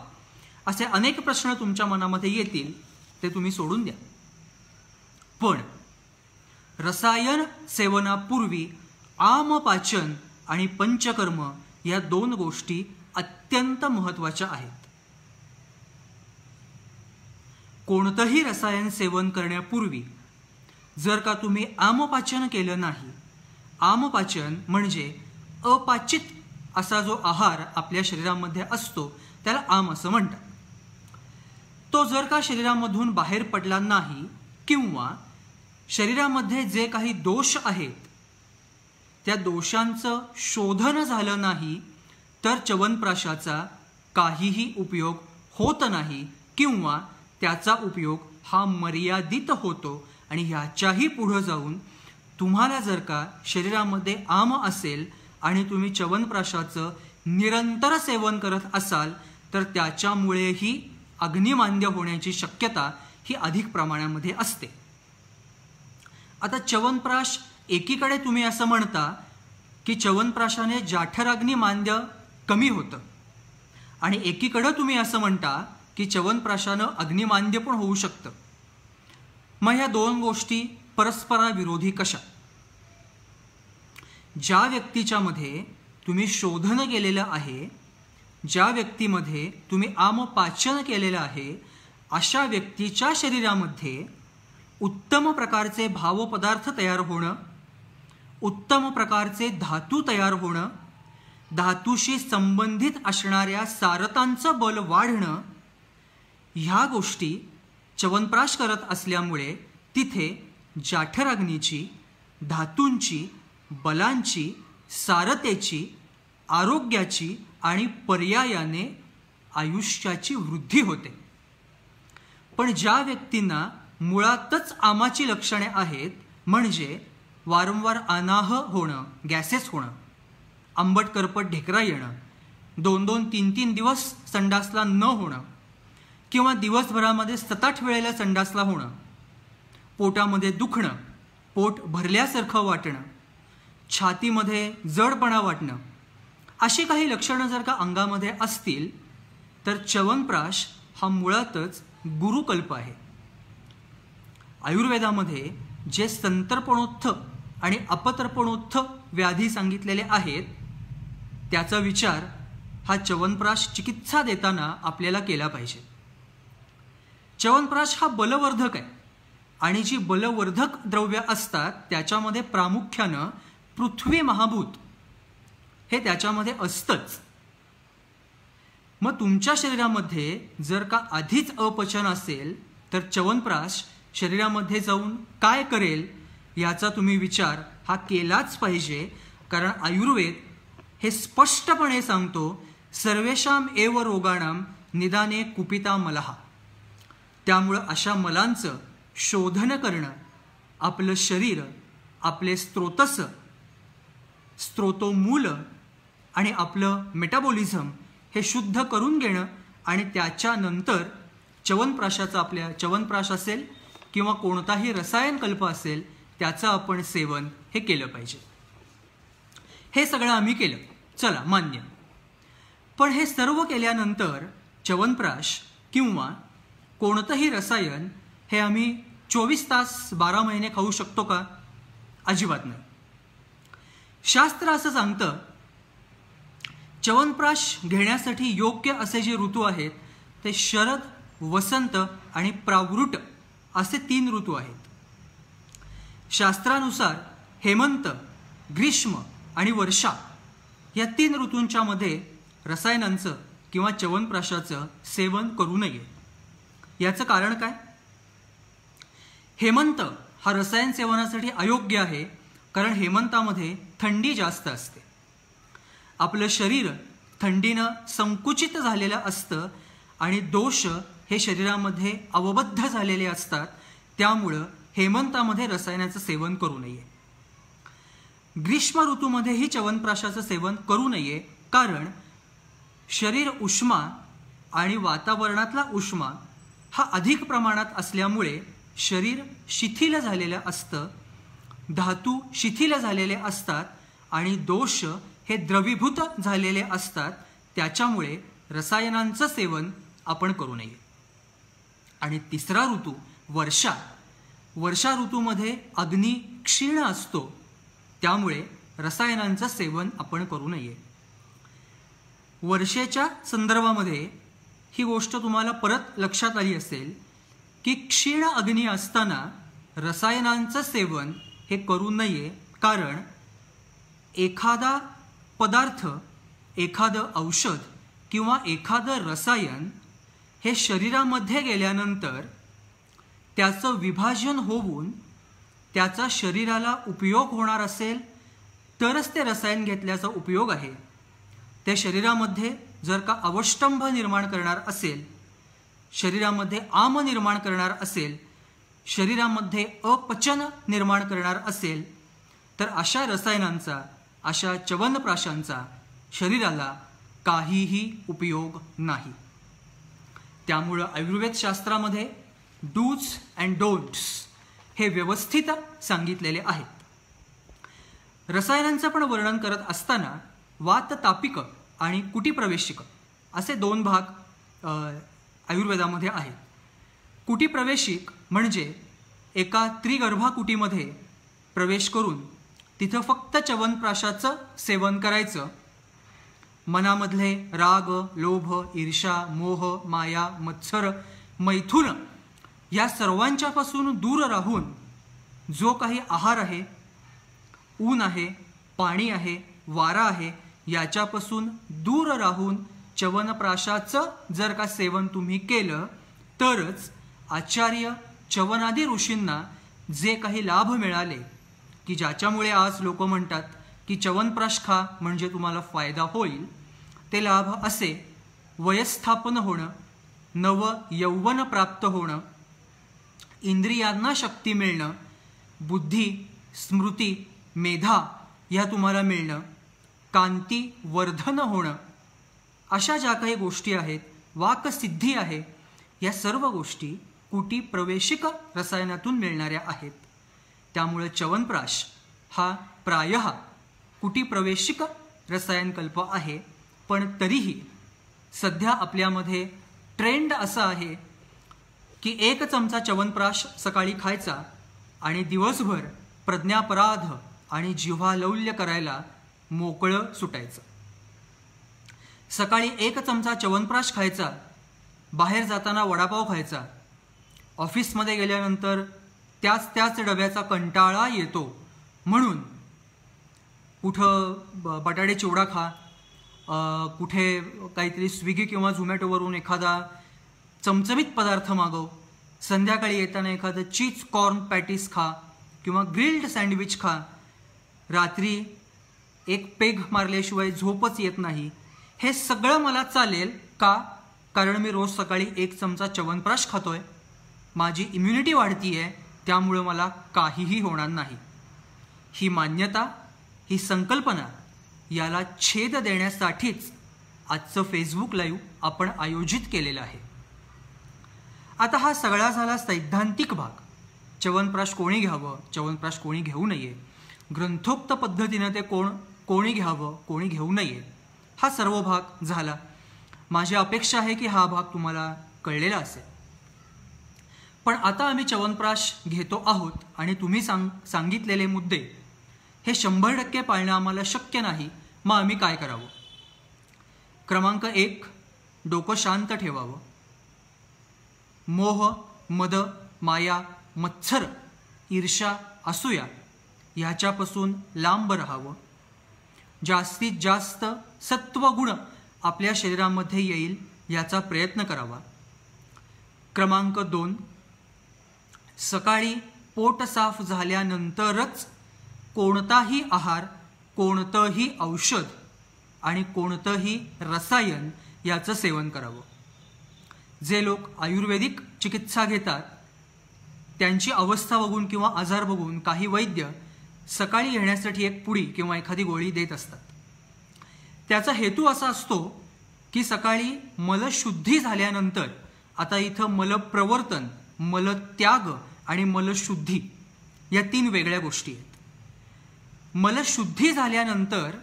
A: असे अनेक प्रश्न तुमच्या मनामध्ये येतील, ते तुम्ही सोडून द्या. पण रसायन सेवनापूर्वी आमपाचन आणि पंचकर्म या 2 गोष्टी अत्यंत महत्त्वाच्या आहेत. कोणतंही रसायन सेवन करण्यापूर्वी जर का तुम्ही आमपाचन केलं नाही, आमपाचन म्हणजे अपाचित असा जो आहार आपल्या शरीरामध्ये असतो त्याला आम असं म्हणतात, तो जर का शरीरामधून बाहेर पडला नाही किंवा शरीरामध्ये जे काही दोष आहेत त्या दोषांचं शोधन झालं नाही तर च्यवनप्राशाचा काहीही उपयोग होत नाही किंवा त्याचा उपयोग हा मर्यादित होतो. आणि ह्याच्याही पुढे जाऊन तुम्हाला जर का शरीरामध्ये आम असेल आणि तुम्ही च्यवनप्राशाचं निरंतर सेवन करत असाल तर त्याच्यामुळेही अग्निमांद्य होण्याची शक्यता ही अधिक प्रमाणामध्ये असते. आता च्यवनप्राश एकीकडे तुम्ही असं म्हणता की च्यवनप्राशाने जाठराग्निमांद्य कमी होतं आणि एकीकडे तुम्ही असं म्हणता की च्यवनप्राशानं अग्निमांद्य पण होऊ शकतं. मग ह्या 2 गोष्टी परस्पराविरोधी कशा? ज्या व्यक्तीच्या मध्ये तुम्ही शोधन केलेलं आहे, ज्या व्यक्तीमध्ये तुम्ही आमपाचन केलेलं आहे, अशा व्यक्तीच्या शरीरामध्ये उत्तम प्रकारचे भावपदार्थ तयार होणं, उत्तम प्रकारचे धातू तयार होणं, धातूशी संबंधित असणाऱ्या सारतांचं बल वाढणं, ह्या गोष्टी च्यवनप्राश करत असल्यामुळे तिथे जाठराग्नीची, धातूंची, बलांची, सारतेची, आरोग्याची आणि पर्यायाने आयुष्याची वृद्धी होते. पण ज्या व्यक्तींना मुळातच आमाची लक्षणे आहेत, म्हणजे वारंवार अनाह होणं, गॅसेस होणं, आंबट करपट ढेकरा येणं, 2-2, 3-3 दिवस संडासला न होणं किंवा दिवसभरामध्ये 7-8 वेळेला संडासला होणं, पोटामध्ये दुखणं, पोट भरल्यासारखं वाटणं, छातीमध्ये जडपणा वाटणं, अशी काही लक्षणं जर का अंगामध्ये असतील तर च्यवनप्राश हा मुळातच गुरुकल्प आहे. आयुर्वेदामध्ये जे संतर्पणोत्थ आणि अपतर्पणोत्थ व्याधी सांगितलेले आहेत त्याचा विचार हा च्यवनप्राश चिकित्सा देताना आपल्याला केला पाहिजे. च्यवनप्राश हा बलवर्धक आहे आणि जी बलवर्धक द्रव्य असतात त्याच्यामध्ये प्रामुख्यानं पृथ्वी महाभूत हे त्याच्यामध्ये असतंच. मग तुमच्या शरीरामध्ये जर का आधीच अपचन असेल तर च्यवनप्राश शरीरामध्ये जाऊन काय करेल याचा तुम्ही विचार हा केलाच पाहिजे. कारण आयुर्वेद हे स्पष्टपणे सांगतो, सर्वेषाम एव रोगाणाम निदाने कुपिता मलहा. त्यामुळं अशा मलांचं शोधन करणं, आपलं शरीर, आपले स्त्रोतस, स्त्रोतोमूल आणि आपलं मेटाबॉलिझम हे शुद्ध करून घेणं आणि त्याच्यानंतर च्यवनप्राशाचं, आपल्या च्यवनप्राश असेल किंवा कोणताही रसायनकल्प असेल त्याचं आपण सेवन हे केलं पाहिजे. हे सगळं आम्ही केलं, चला मान्य. पण हे सर्व केल्यानंतर च्यवनप्राश किंवा कोणतंही रसायन हे आम्ही 24 तास 12 महिने खाऊ शकतो का? अजिबात नाही. शास्त्र असं सांगतं, च्यवनप्राश घेण्यासाठी योग्य असे जे ऋतू आहेत ते शरद, वसंत आणि प्रावृट असे 3 ऋतू आहेत. शास्त्रानुसार हेमंत ग्रीष्म आणि वर्षा या 3 ऋतूंच्या मध्ये रसायनांचं किंवा च्यवनप्राशाचं सेवन करू नये. याचं कारण काय? हेमंत हा रसायन सेवनासाठी अयोग्य आहे, कारण हेमंतामध्ये थंडी जास्त असते. आपलं शरीर थंडीनं संकुचित झालेलं असतं आणि दोष हे शरीरामध्ये अवबद्ध झालेले असतात. त्यामुळं हेमंतामध्ये रसायनाचं सेवन करू नये. ग्रीष्म ऋतूमध्येही च्यवनप्राशाचं सेवन करू नये, कारण शरीर उष्मा आणि वातावरणातला उष्मा हा अधिक प्रमाणात असल्यामुळे शरीर शिथिल झालेलं असतं, धातू शिथिल झालेले असतात आणि दोष हे द्रवीभूत झालेले असतात. त्याच्यामुळे रसायनांचं सेवन आपण करू नये. आणि तिसरा ऋतू वर्षा. वर्षा ऋतूमध्ये अग्नी क्षीण असतो, त्यामुळे रसायनांचं सेवन आपण करू नये. वर्षेच्या संदर्भामध्ये ही गोष्ट तुम्हाला परत लक्षात आली असेल की क्षीण अग्नी असताना रसायनांचं सेवन हे करू नये, कारण एखादा पदार्थ, एखादं औषध किंवा एखादं रसायन हे शरीरामध्ये गेल्यानंतर त्याचं विभाजन होऊन त्याचा शरीराला उपयोग होणार असेल तरच ते रसायन घेतल्याचा उपयोग आहे. ते शरीरामध्ये जर का अवष्टंभ निर्माण करणार असेल, शरीरामध्ये आम निर्माण करणार असेल, शरीरामध्ये अपचन निर्माण करणार असेल, तर अशा रसायनांचा, अशा च्यवनप्राशांचा शरीराला काहीही उपयोग नाही. त्यामुळं आयुर्वेद शास्त्रामध्ये डूज अँड डोंट्स हे व्यवस्थित सांगितलेले आहेत. रसायनांचं पण वर्णन करत असताना वाततापिक आणि कुटीप्रवेशिक असे 2 भाग आयुर्वेदामध्ये आहेत. कुटीप्रवेशिक म्हणजे एका त्रिगर्भाकुटीमध्ये प्रवेश करून तिथं फक्त च्यवनप्राशाचं सेवन करायचं. मनामधले राग, लोभ, ईर्ष्या, मोह, माया, मत्सर, मैथुन या सर्वांच्यापासून दूर राहून जो काही आहार आहे, ऊन आहे, पाणी आहे, वारा आहे, याच्यापासून दूर राहून च्यवनप्राशाचं जर का सेवन तुम्ही केलं तरच आचार्य च्यवनादी ऋषींना जे काही लाभ मिळाले, की ज्याच्यामुळे आज लोक म्हणतात की च्यवनप्राश खा म्हणजे तुम्हाला फायदा होईल, ते लाभ असे: वयस्थापन होणं, नव यौवन प्राप्त होणं, इंद्रियांना शक्ती मिळणं, बुद्धी, स्मृती, मेधा ह्या तुम्हाला मिळणं, कांती वर्धन होणं, अशा ज्या काही गोष्टी आहेत, वाकसिद्धी आहे, या सर्व गोष्टी कुटीप्रवेशिक रसायनातून मिळणाऱ्या आहेत. त्यामुळे च्यवनप्राश हा प्रायः कुटीप्रवेशिक रसायनकल्प आहे. पण तरीही सध्या आपल्यामध्ये ट्रेंड असा आहे की 1 चमचा च्यवनप्राश सकाळी खायचा आणि दिवसभर प्रज्ञापराध आणि जिव्हालौल्य करायला मोकळं सुटायचं. सकाळी 1 चमचा च्यवनप्राश खायचा, बाहेर जाताना वडापाव खायचा, ऑफिसमध्ये गेल्यानंतर त्याच डब्याचा कंटाळा येतो म्हणून कुठं बटाटे चिवडा खा, कुठे काहीतरी स्विगी किंवा झोमॅटोवरून एखादा चमचमीत पदार्थ मागव, संध्याकाळी येताना एखादं चीज कॉर्न पॅटीस खा किंवा ग्रिल्ड सँडविच खा, रात्री 1 पेग मारल्याशिवाय झोपच येत नाही. हे सगळं मला चालेल का? कारण मी रोज सकाळी 1 चमचा च्यवनप्राश खातोय, माझी इम्युनिटी वाढतीये, त्यामुळे मला काहीही होणार नाही. ही मान्यता, ही संकल्पना याला छेद देण्यासाठीच आजचं फेसबुक लाईव्ह आपण आयोजित केलेलं आहे. आता हा सगळा झाला सैद्धांतिक भाग. च्यवनप्राश कोणी घ्यावं, च्यवनप्राश कोणी घेऊ नये, ग्रंथोक्त पद्धतीनं ते कोणी घ्यावं, कोणी घेऊ नये, हा सर्व भाग झाला. माझी अपेक्षा आहे की हा भाग तुम्हाला कळलेला असेल. पण आता आम्ही च्यवनप्राश घेतो आहोत आणि तुम्ही सांगितलेले मुद्दे हे 100% पाळणं आम्हाला शक्य नाही. मग आम्ही काय करावं? क्रमांक 1, डोकं शांत ठेवावं. मोह, मद, माया, मत्सर, ईर्ष्या, असूया ह्याच्यापासून लांब राहावं, जास्तीत जास्त सत्वगुण आपल्या शरीरामध्ये येईल याचा प्रयत्न करावा. क्रमांक 2, सकाळी पोट साफ झाल्यानंतरच कोणताही आहार, कोणतंही औषध आणि कोणतंही रसायन याचं सेवन करावं. जे लोक आयुर्वेदिक चिकित्सा घेतात त्यांची अवस्था बघून किंवा आजार बघून काही वैद्य सकाळी घेण्यासाठी एक पुडी किंवा एखादी गोळी देत असतात. त्याचा हेतू असा असतो की सकाळी मलशुद्धी झाल्यानंतर, आता इथं मलप्रवर्तन, मलत्याग आणि मलशुद्धी या 3 वेगळ्या गोष्टी आहेत. मलशुद्धी झाल्यानंतर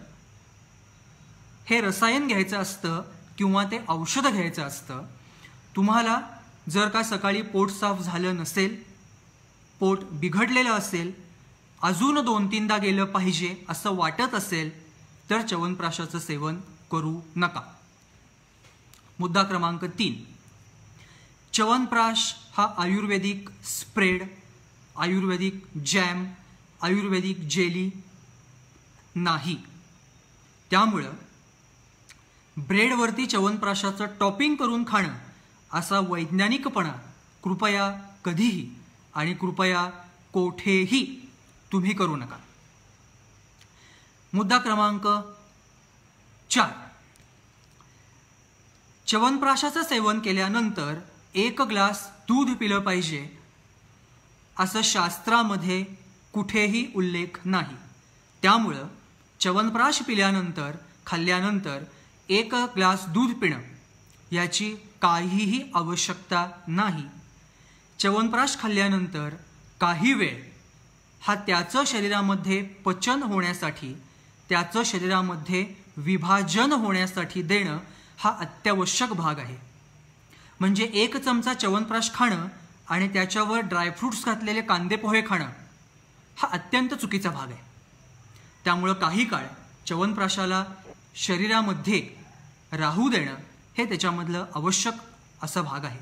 A: हे रसायन घ्यायचं असतं किंवा ते औषध घ्यायचं असतं. तुम्हाला जर का सकाळी पोट साफ झालं नसेल, पोट बिघडलेलं असेल, अजून 2-3दा गेलं पाहिजे असं वाटत असेल तर च्यवनप्राशाचं सेवन करू नका. मुद्दा क्रमांक 3, च्यवनप्राश हा आयुर्वेदिक स्प्रेड, आयुर्वेदिक जॅम, आयुर्वेदिक जेली नाही. त्यामुळं ब्रेडवरती च्यवनप्राशाचं टॉपिंग करून खाणं असा वैज्ञानिकपणा कृपया कधीही आणि कृपया कोठेही तुम्ही करू नका. मुद्दा क्रमांक 4, च्यवनप्राशाचं सेवन केल्यानंतर 1 ग्लास दूध पिलं पाहिजे असं शास्त्रामध्ये कुठेही उल्लेख नाही. त्यामुळं च्यवनप्राश पिल्यानंतर, खाल्ल्यानंतर 1 ग्लास दूध पिणं याची काहीही आवश्यकता नाही. च्यवनप्राश खाल्ल्यानंतर काही वेळ हा त्याचं शरीरामध्ये पचन होण्यासाठी, त्याचं शरीरामध्ये विभाजन होण्यासाठी देणं हा अत्यावश्यक भाग आहे. म्हणजे 1 चमचा च्यवनप्राश खाणं आणि त्याच्यावर ड्रायफ्रूट्स घातलेले कांदे पोहे खाणं हा अत्यंत चुकीचा भाग आहे. त्यामुळं काही काळ च्यवनप्राशाला शरीरामध्ये राहू देणं हे त्याच्यामधलं आवश्यक असा भाग आहे.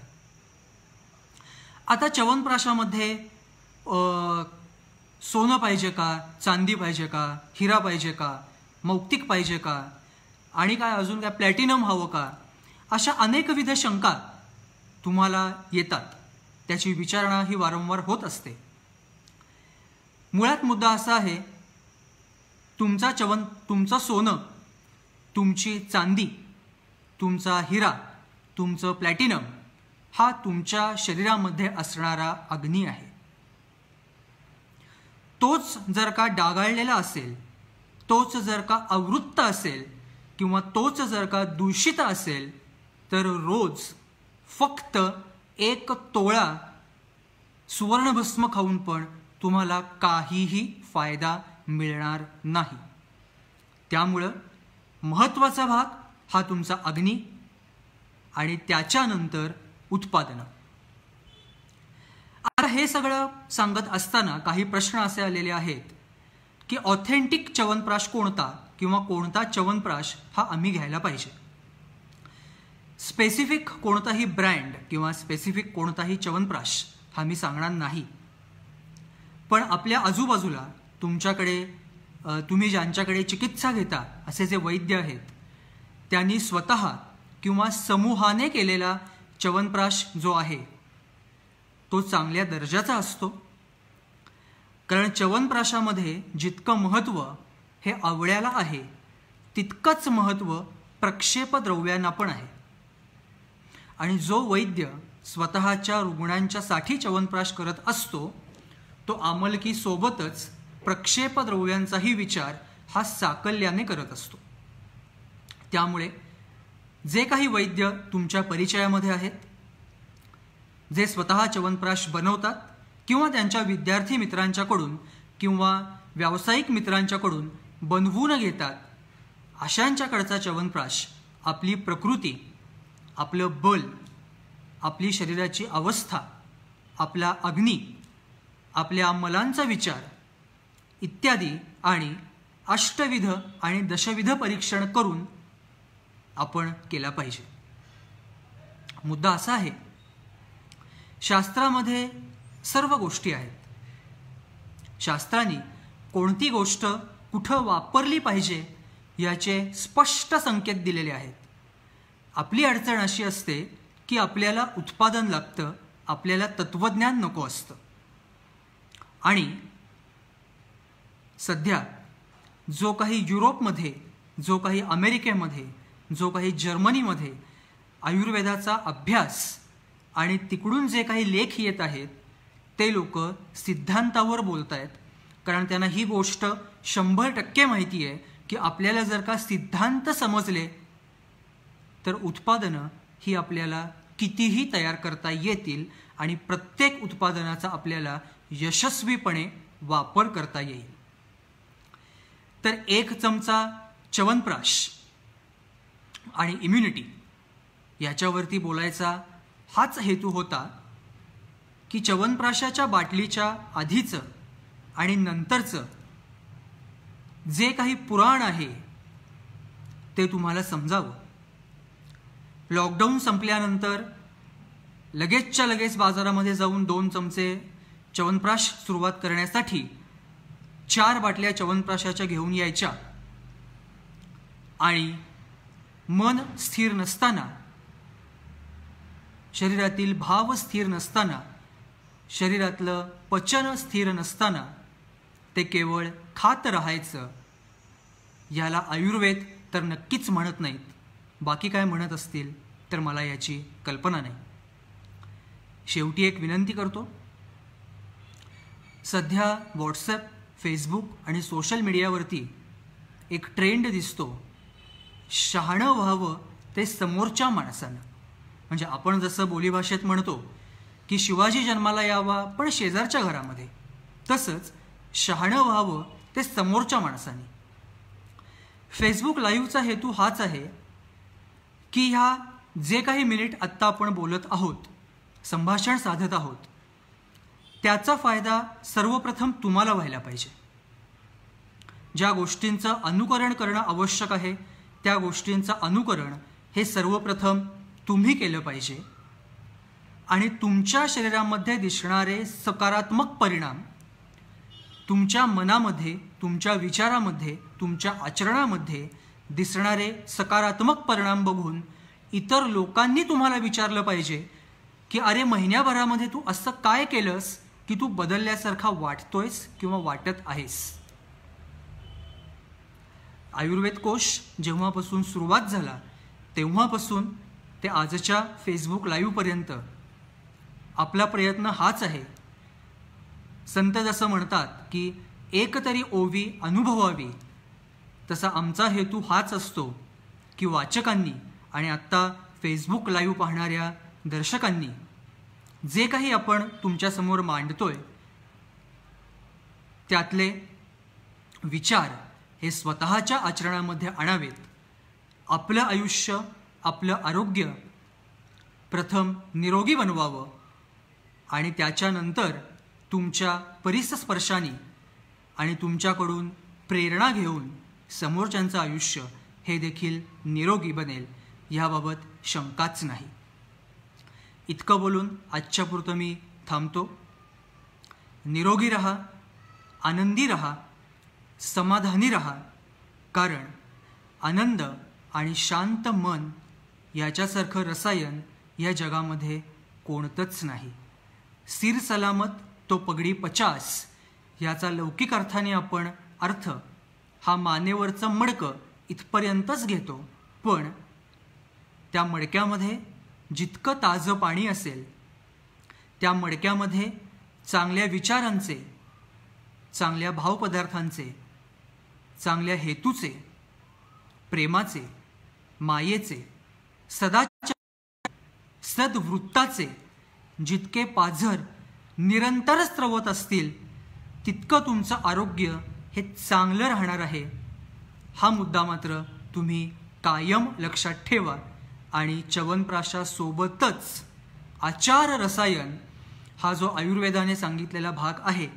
A: आता च्यवनप्राशामध्ये सोनं पाहिजे का, चांदी पाहिजे का, हिरा पाहिजे का, मौक्तिक पाहिजे का, आणि काय अजून काय प्लॅटिनम हवं का, अशा अनेकविध शंका तुम्हाला येतात. त्याची विचारणा ही वारंवार होत असते. मुळात मुद्दा असा आहे, तुमचं सोनं, तुमची चांदी, तुमचा हिरा, तुमचं प्लॅटिनम हा तुमच्या शरीरामध्ये असणारा अग्नी आहे. तोच जर का डागाळलेला असेल, तोच जर का अवृत्त असेल किंवा तोच जर का दूषित असेल तर रोज फक्त 1 तोळा सुवर्णभस्म खाऊन पण तुम्हाला काहीही फायदा मिळणार नाही. त्यामुळं महत्त्वाचा भाग हा तुमचा अग्नी आणि त्याच्यानंतर उत्पादनं. आता हे सगळं सांगत असताना काही प्रश्न असे आलेले आहेत की ऑथेंटिक च्यवनप्राश कोणता किंवा कोणता च्यवनप्राश हा आम्ही घ्यायला पाहिजे. स्पेसिफिक कोणताही ब्रँड किंवा स्पेसिफिक कोणताही च्यवनप्राश हा मी सांगणार नाही. पण आपल्या आजूबाजूला तुमच्याकडे, तुम्ही ज्यांच्याकडे चिकित्सा घेता असे जे वैद्य आहेत त्यांनी स्वतः किंवा समूहाने केलेला च्यवनप्राश जो आहे तो चांगल्या दर्जाचा असतो. कारण च्यवनप्राशामध्ये जितकं महत्त्व हे आवळ्याला आहे तितकंच महत्त्व प्रक्षेपद्रव्यांना पण आहे. आणि जो वैद्य स्वतःच्या रुग्णांच्यासाठी च्यवनप्राश करत असतो तो आमलकी सोबतच प्रक्षेपद्रव्यांचाही विचार हा साकल्याने करत असतो. त्यामुळे जे काही वैद्य तुमच्या परिचयामध्ये आहेत, जे स्वतः च्यवनप्राश बनवतात किंवा त्यांच्या विद्यार्थी मित्रांच्याकडून किंवा व्यावसायिक मित्रांच्याकडून बनवून घेतात, अशांच्याकडचा च्यवनप्राश आपली प्रकृती, आपलं बल, आपली शरीराची अवस्था, आपला अग्नी, आपल्या मलांचा विचार इत्यादी आणि अष्टविध आणि दशविध परीक्षण करून आपण केला पाहिजे. मुद्दा असा आहे, शास्त्रामध्ये सर्व गोष्टी आहेत. शास्त्रांनी कोणती गोष्ट कुठं वापरली पाहिजे याचे स्पष्ट संकेत दिलेले आहेत. आपली अडचण अशी असते की आपल्याला उत्पादन लागतं, आपल्याला तत्त्वज्ञान नको असतं. आणि सध्या जो काही युरोपमध्ये, जो काही अमेरिकेमध्ये, जो काही जर्मनीमध्ये आयुर्वेदाचा अभ्यास आणि तिकडून जे काही लेख येत आहेत ते लोक सिद्धांतावर बोलत आहेत. कारण त्यांना ही गोष्ट 100% माहिती आहे की आपल्याला जर का सिद्धांत समजले तर उत्पादनं ही आपल्याला कितीही तयार करता येतील आणि प्रत्येक उत्पादनाचा आपल्याला यशस्वीपणे वापर करता येईल. तर 1 चमचा च्यवनप्राश आणि इम्युनिटी याच्यावरती बोलायचा हाच हेतू होता की च्यवनप्राशाच्या बाटलीच्या आधीचं आणि नंतरचं जे काही पुराण आहे ते तुम्हाला समजावं. लॉकडाऊन संपल्यानंतर लगेचच्या लगेच बाजारामध्ये जाऊन 2 चमचे च्यवनप्राश सुरुवात करण्यासाठी 4 बाटल्या च्यवनप्राशाच्या घेऊन यायच्या आणि मन स्थिर नसताना, शरीरातील भाव स्थिर नसताना, शरीरातलं पचन स्थिर नसताना ते केवळ खात राहायचं. याला आयुर्वेद तर नक्कीच म्हणत नाहीत. बाकी काय म्हणत असतील तर मला याची कल्पना नाही. शेवटी एक विनंती करतो. सध्या व्हॉट्सॲप, फेसबुक आणि सोशल मीडियावरती एक ट्रेंड दिसतो, शहाणं व्हावं ते समोरच्या माणसानं. म्हणजे आपण जसं बोलीभाषेत म्हणतो की शिवाजी जन्माला यावा पण शेजारच्या घरामध्ये, तसंच शहाणं व्हावं ते समोरच्या माणसाने. फेसबुक लाईव्हचा हेतू हाच आहे की ह्या जे काही मिनिट आत्ता आपण बोलत आहोत, संभाषण साधत आहोत, त्याचा फायदा सर्वप्रथम तुम्हाला व्हायला पाहिजे. ज्या गोष्टींचं अनुकरण करणं आवश्यक आहे त्या गोष्टींचं अनुकरण हे सर्वप्रथम तुम्ही केलं पाहिजे. आणि तुमच्या शरीरामध्ये दिसणारे सकारात्मक परिणाम, तुमच्या मनामध्ये, तुमच्या विचारामध्ये, तुमच्या आचरणामध्ये दिसणारे सकारात्मक परिणाम बघून इतर लोकांनी तुम्हाला विचारलं पाहिजे की अरे महिन्याभरामध्ये तू असं काय केलंस की तू बदलल्यासारखा वाटतोयस किंवा वाटत आहेस. आयुर्वेद कोश जेव्हापासून सुरुवात झाला तेव्हापासून ते आजच्या फेसबुक लाईव्हपर्यंत आपला प्रयत्न हाच आहे. संत जसं म्हणतात की एक तरी ओवी अनुभवावी, तसा आमचा हेतू हाच असतो की वाचकांनी आणि आत्ता फेसबुक लाईव्ह पाहणाऱ्या दर्शकांनी जे काही आपण तुमच्यासमोर मांडतोय त्यातले विचार हे स्वतःच्या आचरणामध्ये आणावेत. आपलं आयुष्य, आपलं आरोग्य प्रथम निरोगी बनवावं आणि त्याच्यानंतर तुमच्या परिसस्पर्शाने आणि तुमच्याकडून प्रेरणा घेऊन समोरच्यांचं आयुष्य हे देखील निरोगी बनेल, याबाबत शंकाच नाही. इतकं बोलून आजच्या पुरतं मी थांबतो. निरोगी रहा, आनंदी रहा, समाधानी रहा, कारण आनंद आणि शांत मन याच्यासारखं रसायन या जगामध्ये कोणतंच नाही. सिर सलामत तो पगडी 50 याचा लौकिक अर्थाने आपण अर्थ हा मानेवरचं मडकं इथपर्यंतच घेतो, पण त्या मडक्यामध्ये जितकं ताजं पाणी असेल, त्या मडक्यामध्ये चांगल्या विचारांचे, चांगल्या भावपदार्थांचे, चांगल्या हेतूचे, प्रेमाचे, मायेचे, सद्वृत्ताचे जितके पाझर निरंतर स्रवत असतील तितकं तुमचं आरोग्य हे चांगलं राहणार आहे. हा मुद्दा मात्र तुम्ही कायम लक्षात ठेवा आणि च्यवनप्राशासोबतच आचार रसायन हा जो आयुर्वेदाने सांगितलेला भाग आहे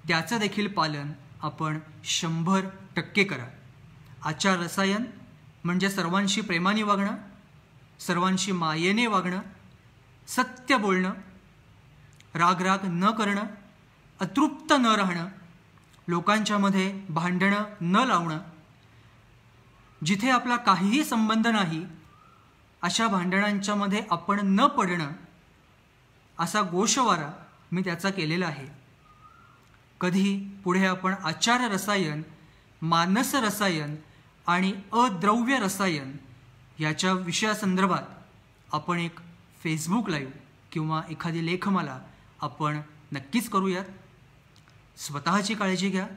A: त्याचं देखील पालन आपण 100% करा. आचार रसायन म्हणजे सर्वांशी प्रेमाने वागणं, सर्वांशी मायेने वागणं, सत्य बोलणं, राग न करणं, अतृप्त न राहणं, लोकांच्यामध्ये भांडणं न लावणं, जिथे आपला काहीही संबंध नाही अशा भांडणांच्यामध्ये आपण न पडणं, असा गोषवारा मी त्याचा केलेला आहे. कधी पुढे आपण आचार रसायन, मानस रसायन आणि अद्रव्य रसायन याच्या विषयासंदर्भात आपण एक फेसबुक लाईव्ह किंवा एखादी लेखमाला आपण नक्कीच करूयात. स्वतःची काळजी घ्या,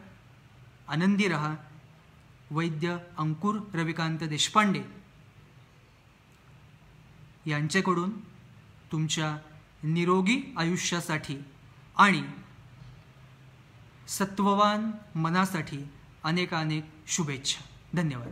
A: आनंदी रहा. वैद्य अंकुर रविकांत देशपांडे यांच्याकडून तुमच्या निरोगी आयुष्यासाठी आणि सत्ववान मनासाठी अनेकानेक शुभेच्छा. धन्यवाद.